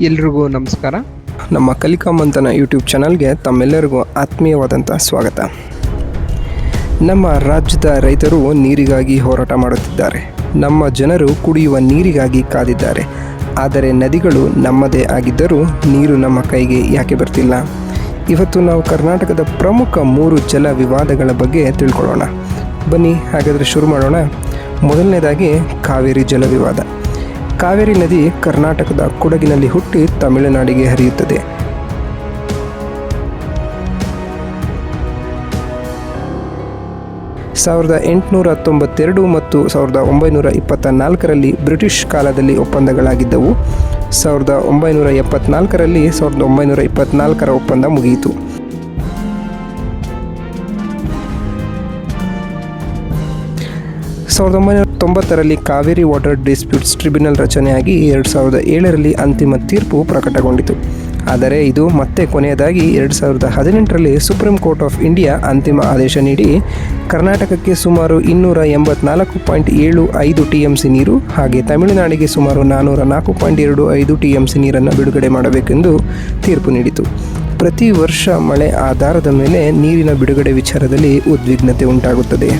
ಎಲ್ರಿಗೂ ನಮಸ್ಕಾರ. ನಮ್ಮ ಕಲಿಕಾ ಮಂಥನ ಯೂಟ್ಯೂಬ್ ಚಾನಲ್ಗೆ ತಮ್ಮೆಲ್ಲರಿಗೂ ಆತ್ಮೀಯವಾದಂಥ ಸ್ವಾಗತ. ನಮ್ಮ ರಾಜ್ಯದ ರೈತರು ನೀರಿಗಾಗಿ ಹೋರಾಟ ಮಾಡುತ್ತಿದ್ದಾರೆ. ನಮ್ಮ ಜನರು ಕುಡಿಯುವ ನೀರಿಗಾಗಿ ಕಾದಿದ್ದಾರೆ. ಆದರೆ ನದಿಗಳು ನಮ್ಮದೇ ಆಗಿದ್ದರೂ ನೀರು ನಮ್ಮ ಕೈಗೆ ಯಾಕೆ ಬರ್ತಿಲ್ಲ? ಇವತ್ತು ನಾವು ಕರ್ನಾಟಕದ ಪ್ರಮುಖ 3 ಜಲ ವಿವಾದಗಳ ಬಗ್ಗೆ ತಿಳ್ಕೊಳ್ಳೋಣ. ಬನ್ನಿ ಹಾಗಾದರೆ ಶುರು ಮಾಡೋಣ. ಮೊದಲನೇದಾಗಿ ಕಾವೇರಿ ಜಲ ವಿವಾದ. ಕಾವೇರಿ ನದಿ ಕರ್ನಾಟಕದ ಕೊಡಗಿನಲ್ಲಿ ಹುಟ್ಟಿ ತಮಿಳುನಾಡಿಗೆ ಹರಿಯುತ್ತದೆ. ಸಾವಿರದ 892 ಮತ್ತು 1924ರಲ್ಲಿ ಬ್ರಿಟಿಷ್ ಕಾಲದಲ್ಲಿ ಒಪ್ಪಂದಗಳಾಗಿದ್ದವು. 1974ರಲ್ಲಿ 1924ರ ಒಪ್ಪಂದ ಮುಗಿಯಿತು. 1990ರಲ್ಲಿ ಕಾವೇರಿ ವಾಟರ್ ಡಿಸ್ಪ್ಯೂಟ್ಸ್ ಟ್ರಿಬ್ಯುನಲ್ ರಚನೆಯಾಗಿ 2007ರಲ್ಲಿ ಅಂತಿಮ ತೀರ್ಪು ಪ್ರಕಟಗೊಂಡಿತು. ಆದರೆ ಇದು ಮತ್ತೆ ಕೊನೆಯದಾಗಿ 2018ರಲ್ಲಿ ಸುಪ್ರೀಂ ಕೋರ್ಟ್ ಆಫ್ ಇಂಡಿಯಾ ಅಂತಿಮ ಆದೇಶ ನೀಡಿ ಕರ್ನಾಟಕಕ್ಕೆ ಸುಮಾರು 244.75 TMC ನೀರು ಹಾಗೆ ತಮಿಳುನಾಡಿಗೆ ಸುಮಾರು 404.25 TMC ನೀರನ್ನು ಬಿಡುಗಡೆ ಮಾಡಬೇಕೆಂದು ತೀರ್ಪು ನೀಡಿತು. ಪ್ರತಿ ವರ್ಷ ಮಳೆ ಆಧಾರದ ಮೇಲೆ ನೀರಿನ ಬಿಡುಗಡೆ ವಿಚಾರದಲ್ಲಿ ಉದ್ವಿಗ್ನತೆ ಉಂಟಾಗುತ್ತದೆ.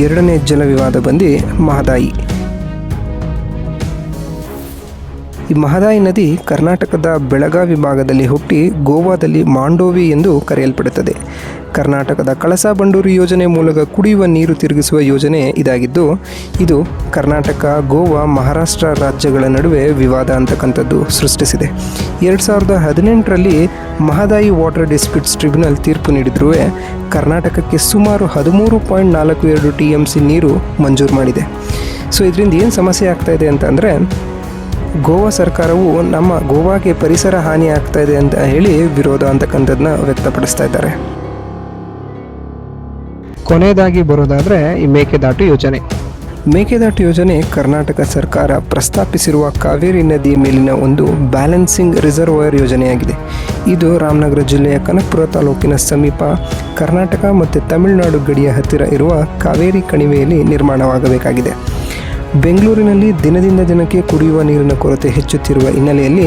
ಎರಡನೇ ಜಲ ವಿವಾದ ಬಂದು ಮಹದಾಯಿ. ಈ ಮಹದಾಯಿ ನದಿ ಕರ್ನಾಟಕದ ಬೆಳಗಾವಿ ಭಾಗದಲ್ಲಿ ಹುಟ್ಟಿ ಗೋವಾದಲ್ಲಿ ಮಾಂಡೋವಿ ಎಂದು ಕರೆಯಲ್ಪಡುತ್ತದೆ. ಕರ್ನಾಟಕದ ಕಳಸಾ ಬಂಡೂರಿ ಯೋಜನೆ ಮೂಲಕ ಕುಡಿಯುವ ನೀರು ತಿರುಗಿಸುವ ಯೋಜನೆ ಇದಾಗಿದ್ದು, ಇದು ಕರ್ನಾಟಕ, ಗೋವಾ, ಮಹಾರಾಷ್ಟ್ರ ರಾಜ್ಯಗಳ ನಡುವೆ ವಿವಾದ ಅಂತಕ್ಕಂಥದ್ದು ಸೃಷ್ಟಿಸಿದೆ. 2018ರಲ್ಲಿ ಮಹದಾಯಿ ವಾಟರ್ ಡಿಸ್ಪ್ಯೂಟ್ಸ್ ಟ್ರಿಬ್ಯುನಲ್ ತೀರ್ಪು ನೀಡಿದ್ರೂ ಕರ್ನಾಟಕಕ್ಕೆ ಸುಮಾರು 13.42 TMC ನೀರು ಮಂಜೂರು ಮಾಡಿದೆ. ಸೊ ಇದರಿಂದ ಏನು ಸಮಸ್ಯೆ ಆಗ್ತಾ ಇದೆ ಅಂತಂದರೆ, ಗೋವಾ ಸರ್ಕಾರವು ನಮ್ಮ ಗೋವಾಗೆ ಪರಿಸರ ಹಾನಿ ಆಗ್ತಾ ಇದೆ ಅಂತ ಹೇಳಿ ವಿರೋಧ ಅಂತಕ್ಕಂಥದ್ದನ್ನ ವ್ಯಕ್ತಪಡಿಸ್ತಾ ಇದ್ದಾರೆ. ಕೊನೆಯದಾಗಿ ಬರೋದಾದರೆ ಈ ಮೇಕೆದಾಟು ಯೋಜನೆ. ಮೇಕೆದಾಟು ಯೋಜನೆ ಕರ್ನಾಟಕ ಸರ್ಕಾರ ಪ್ರಸ್ತಾಪಿಸಿರುವ ಕಾವೇರಿ ನದಿಯ ಮೇಲಿನ ಒಂದು ಬ್ಯಾಲೆನ್ಸಿಂಗ್ ರಿಸರ್ವಾಯರ್ ಯೋಜನೆಯಾಗಿದೆ. ಇದು ರಾಮನಗರ ಜಿಲ್ಲೆಯ ಕನಕಪುರ ತಾಲೂಕಿನ ಸಮೀಪ ಕರ್ನಾಟಕ ಮತ್ತು ತಮಿಳುನಾಡು ಗಡಿಯ ಹತ್ತಿರ ಇರುವ ಕಾವೇರಿ ಕಣಿವೆಯಲ್ಲಿ ನಿರ್ಮಾಣವಾಗಬೇಕಾಗಿದೆ. ಬೆಂಗಳೂರಿನಲ್ಲಿ ದಿನದಿಂದ ದಿನಕ್ಕೆ ಕುಡಿಯುವ ನೀರಿನ ಕೊರತೆ ಹೆಚ್ಚುತ್ತಿರುವ ಹಿನ್ನೆಲೆಯಲ್ಲಿ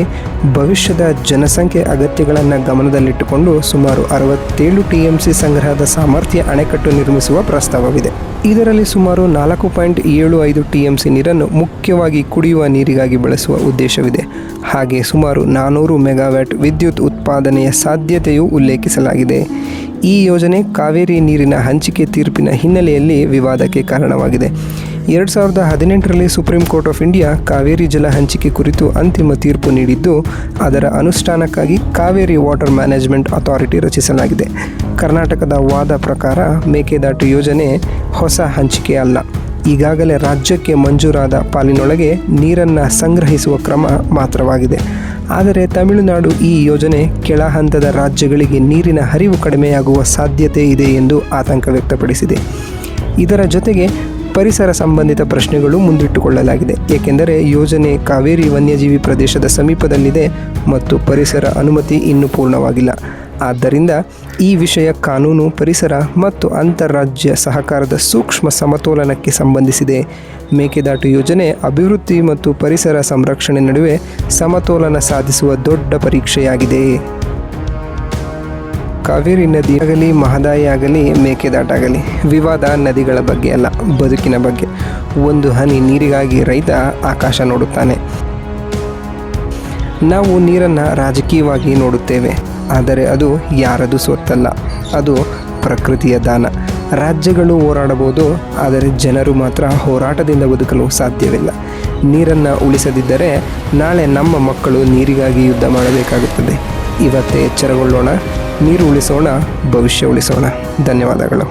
ಭವಿಷ್ಯದ ಜನಸಂಖ್ಯೆ ಅಗತ್ಯಗಳನ್ನು ಗಮನದಲ್ಲಿಟ್ಟುಕೊಂಡು ಸುಮಾರು 67 TMC ಸಂಗ್ರಹದ ಸಾಮರ್ಥ್ಯ ಅಣೆಕಟ್ಟು ನಿರ್ಮಿಸುವ ಪ್ರಸ್ತಾವವಿದೆ. ಇದರಲ್ಲಿ ಸುಮಾರು 4.75 TMC ನೀರನ್ನು ಮುಖ್ಯವಾಗಿ ಕುಡಿಯುವ ನೀರಿಗಾಗಿ ಬಳಸುವ ಉದ್ದೇಶವಿದೆ. ಹಾಗೆ ಸುಮಾರು 400 ಮೆಗಾವ್ಯಾಟ್ ವಿದ್ಯುತ್ ಉತ್ಪಾದನೆಯ ಸಾಧ್ಯತೆಯೂ ಉಲ್ಲೇಖಿಸಲಾಗಿದೆ. ಈ ಯೋಜನೆ ಕಾವೇರಿ ನೀರಿನ ಹಂಚಿಕೆ ತೀರ್ಪಿನ ಹಿನ್ನೆಲೆಯಲ್ಲಿ ವಿವಾದಕ್ಕೆ ಕಾರಣವಾಗಿದೆ. 2018ರಲ್ಲಿ supreme court of India Kaveri ಜಲ ಹಂಚಿಕೆ ಕುರಿತು ಅಂತಿಮ ತೀರ್ಪು ನೀಡಿದ್ದು, ಅದರ ಅನುಷ್ಠಾನಕ್ಕಾಗಿ ಕಾವೇರಿ ವಾಟರ್ ಮ್ಯಾನೇಜ್ಮೆಂಟ್ ಅಥಾರಿಟಿ ರಚಿಸಲಾಗಿದೆ. ಕರ್ನಾಟಕದ ವಾದ ಪ್ರಕಾರ ಮೇಕೆದಾಟು ಯೋಜನೆ ಹೊಸ ಹಂಚಿಕೆ ಅಲ್ಲ. ಈಗಾಗಲೇ ರಾಜ್ಯಕ್ಕೆ ಮಂಜೂರಾದ ಪಾಲಿನೊಳಗೆ ನೀರನ್ನು ಸಂಗ್ರಹಿಸುವ ಕ್ರಮ ಮಾತ್ರವಾಗಿದೆ. ಆದರೆ ತಮಿಳುನಾಡು ಈ ಯೋಜನೆ ಕೆಳ ಹಂತದ ರಾಜ್ಯಗಳಿಗೆ ನೀರಿನ ಹರಿವು ಕಡಿಮೆಯಾಗುವ ಸಾಧ್ಯತೆ ಇದೆ ಎಂದು ಆತಂಕ ವ್ಯಕ್ತಪಡಿಸಿದೆ. ಇದರ ಜೊತೆಗೆ ಪರಿಸರ ಸಂಬಂಧಿತ ಪ್ರಶ್ನೆಗಳು ಮುಂದಿಟ್ಟುಕೊಳ್ಳಲಾಗಿದೆ. ಏಕೆಂದರೆ ಯೋಜನೆ ಕಾವೇರಿ ವನ್ಯಜೀವಿ ಪ್ರದೇಶದ ಸಮೀಪದಲ್ಲಿದೆ ಮತ್ತು ಪರಿಸರ ಅನುಮತಿ ಇನ್ನೂ ಪೂರ್ಣವಾಗಿಲ್ಲ. ಆದ್ದರಿಂದ ಈ ವಿಷಯ ಕಾನೂನು, ಪರಿಸರ ಮತ್ತು ಅಂತಾರಾಜ್ಯ ಸಹಕಾರದ ಸೂಕ್ಷ್ಮ ಸಮತೋಲನಕ್ಕೆ ಸಂಬಂಧಿಸಿದೆ. ಮೇಕೆದಾಟು ಯೋಜನೆ ಅಭಿವೃದ್ಧಿ ಮತ್ತು ಪರಿಸರ ಸಂರಕ್ಷಣೆ ನಡುವೆ ಸಮತೋಲನ ಸಾಧಿಸುವ ದೊಡ್ಡ ಪರೀಕ್ಷೆಯಾಗಿದೆ. ಕಾವೇರಿ ನದಿ ಆಗಲಿ, ಮಹದಾಯಿ ಆಗಲಿ, ಮೇಕೆದಾಟಾಗಲಿ ವಿವಾದ ನದಿಗಳ ಬಗ್ಗೆ ಅಲ್ಲ, ಬದುಕಿನ ಬಗ್ಗೆ. ಒಂದು ಹನಿ ನೀರಿಗಾಗಿ ರೈತ ಆಕಾಶ ನೋಡುತ್ತಾನೆ. ನಾವು ನೀರನ್ನು ರಾಜಕೀಯವಾಗಿ ನೋಡುತ್ತೇವೆ, ಆದರೆ ಅದು ಯಾರದು ಸ್ವತ್ತಲ್ಲ, ಅದು ಪ್ರಕೃತಿಯ ದಾನ. ರಾಜ್ಯಗಳು ಹೋರಾಡಬಹುದು, ಆದರೆ ಜನರು ಮಾತ್ರ ಹೋರಾಟದಿಂದ ಬದುಕಲು ಸಾಧ್ಯವಿಲ್ಲ. ನೀರನ್ನು ಉಳಿಸದಿದ್ದರೆ ನಾಳೆ ನಮ್ಮ ಮಕ್ಕಳು ನೀರಿಗಾಗಿ ಯುದ್ಧ ಮಾಡಬೇಕಾಗುತ್ತದೆ. ಇವತ್ತೇ ಎಚ್ಚರಗೊಳ್ಳೋಣ, ನೀರು ಉಳಿಸೋಣ, ಭವಿಷ್ಯ ಉಳಿಸೋಣ. ಧನ್ಯವಾದಗಳು.